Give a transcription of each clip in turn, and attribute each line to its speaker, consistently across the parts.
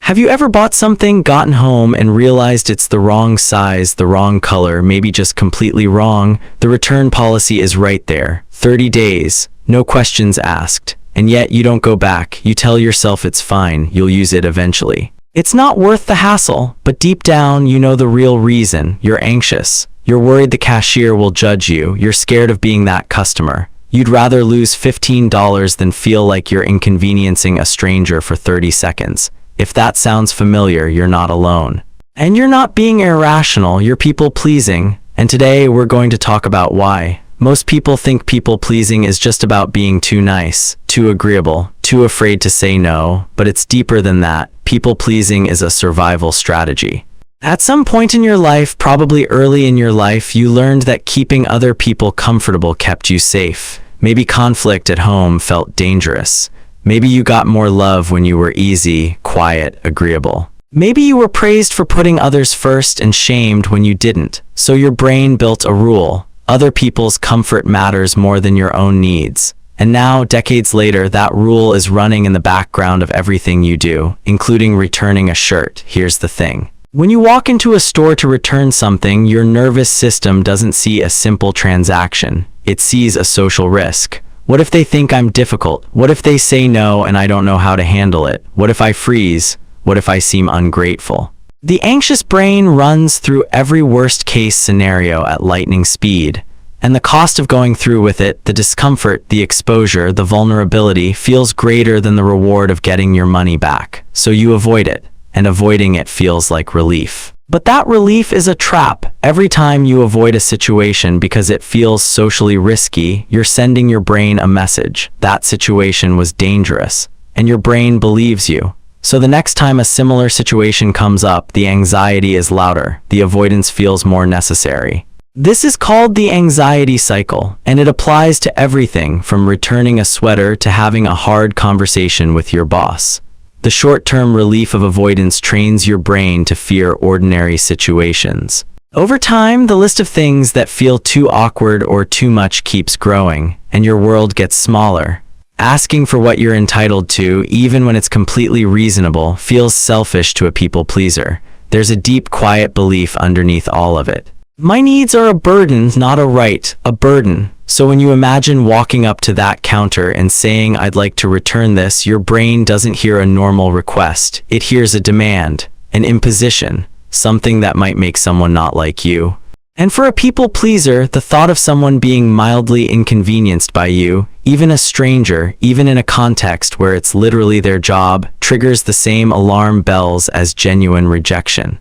Speaker 1: Have you ever bought something, gotten home, and realized it's the wrong size, the wrong color, maybe just completely wrong? The return policy is right there. 30 days, no questions asked. And yet you don't go back. You tell yourself it's fine, you'll use it eventually. It's not worth the hassle, but deep down you know the real reason. You're anxious. You're worried the cashier will judge you. You're scared of being that customer. You'd rather lose $15 than feel like you're inconveniencing a stranger for 30 seconds. If that sounds familiar, you're not alone. And you're not being irrational, you're people-pleasing. And today we're going to talk about why. Most people think people-pleasing is just about being too nice, too agreeable, too afraid to say no, but it's deeper than that. People-pleasing is a survival strategy. At some point in your life, probably early in your life, you learned that keeping other people comfortable kept you safe. Maybe conflict at home felt dangerous. Maybe you got more love when you were easy, quiet, agreeable. Maybe you were praised for putting others first and shamed when you didn't. So your brain built a rule. Other people's comfort matters more than your own needs. And now, decades later, that rule is running in the background of everything you do, including returning a shirt. Here's the thing. When you walk into a store to return something, your nervous system doesn't see a simple transaction. It sees a social risk. What if they think I'm difficult? What if they say no and I don't know how to handle it? What if I freeze? What if I seem ungrateful? The anxious brain runs through every worst-case scenario at lightning speed. And the cost of going through with it, the discomfort, the exposure, the vulnerability, feels greater than the reward of getting your money back. So you avoid it, and avoiding it feels like relief. But that relief is a trap. Every time you avoid a situation because it feels socially risky, you're sending your brain a message. That situation was dangerous, and your brain believes you. So the next time a similar situation comes up, the anxiety is louder. The avoidance feels more necessary. This is called the anxiety cycle, and it applies to everything from returning a sweater to having a hard conversation with your boss. The short-term relief of avoidance trains your brain to fear ordinary situations. Over time, the list of things that feel too awkward or too much keeps growing, and your world gets smaller. Asking for what you're entitled to, even when it's completely reasonable, feels selfish to a people-pleaser. There's a deep, quiet belief underneath all of it. My needs are a burden, not a right, a burden. So when you imagine walking up to that counter and saying, "I'd like to return this," your brain doesn't hear a normal request. It hears a demand, an imposition, something that might make someone not like you. And for a people pleaser, the thought of someone being mildly inconvenienced by you, even a stranger, even in a context where it's literally their job, triggers the same alarm bells as genuine rejection.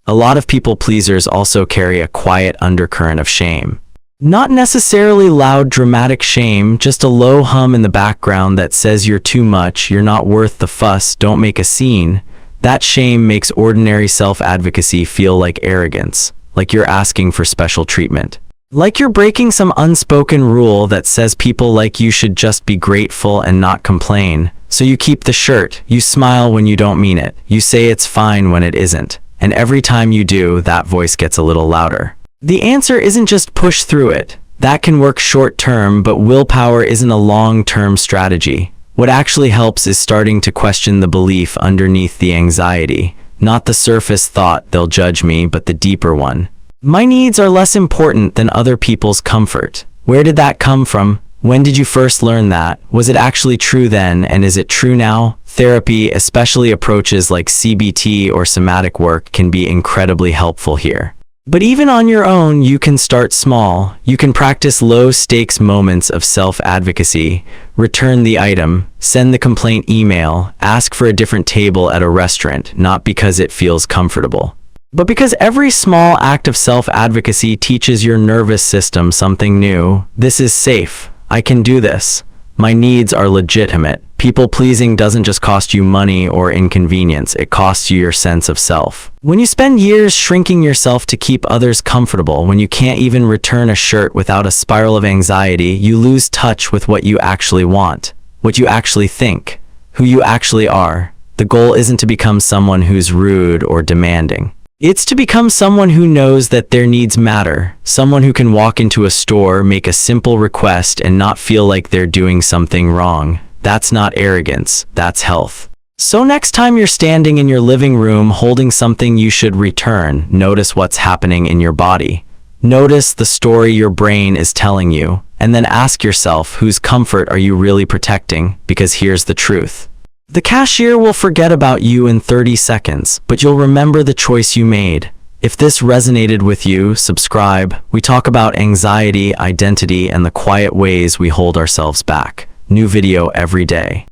Speaker 1: A lot of people pleasers also carry a quiet undercurrent of shame. Not necessarily loud, dramatic shame, just a low hum in the background that says you're too much, you're not worth the fuss, don't make a scene. That shame makes ordinary self-advocacy feel like arrogance, like you're asking for special treatment. Like you're breaking some unspoken rule that says people like you should just be grateful and not complain. So you keep the shirt, you smile when you don't mean it, you say it's fine when it isn't. And every time you do, that voice gets a little louder. The answer isn't just push through it. That can work short-term, but willpower isn't a long-term strategy. What actually helps is starting to question the belief underneath the anxiety. Not the surface thought, "They'll judge me," but the deeper one. My needs are less important than other people's comfort. Where did that come from? When did you first learn that? Was it actually true then, and is it true now? Therapy, especially approaches like CBT or somatic work, can be incredibly helpful here. But even on your own, you can start small. You can practice low-stakes moments of self-advocacy, return the item, send the complaint email, ask for a different table at a restaurant, not because it feels comfortable, but because every small act of self-advocacy teaches your nervous system something new. This is safe. I can do this. My needs are legitimate. People-pleasing doesn't just cost you money or inconvenience, it costs you your sense of self. When you spend years shrinking yourself to keep others comfortable, when you can't even return a shirt without a spiral of anxiety, you lose touch with what you actually want, what you actually think, who you actually are. The goal isn't to become someone who's rude or demanding. It's to become someone who knows that their needs matter, someone who can walk into a store, make a simple request, and not feel like they're doing something wrong. That's not arrogance, that's health. So next time you're standing in your living room holding something you should return, notice what's happening in your body. Notice the story your brain is telling you, and then ask yourself, whose comfort are you really protecting? Because here's the truth. The cashier will forget about you in 30 seconds, but you'll remember the choice you made. If this resonated with you, subscribe. We talk about anxiety, identity, and the quiet ways we hold ourselves back. New video every day.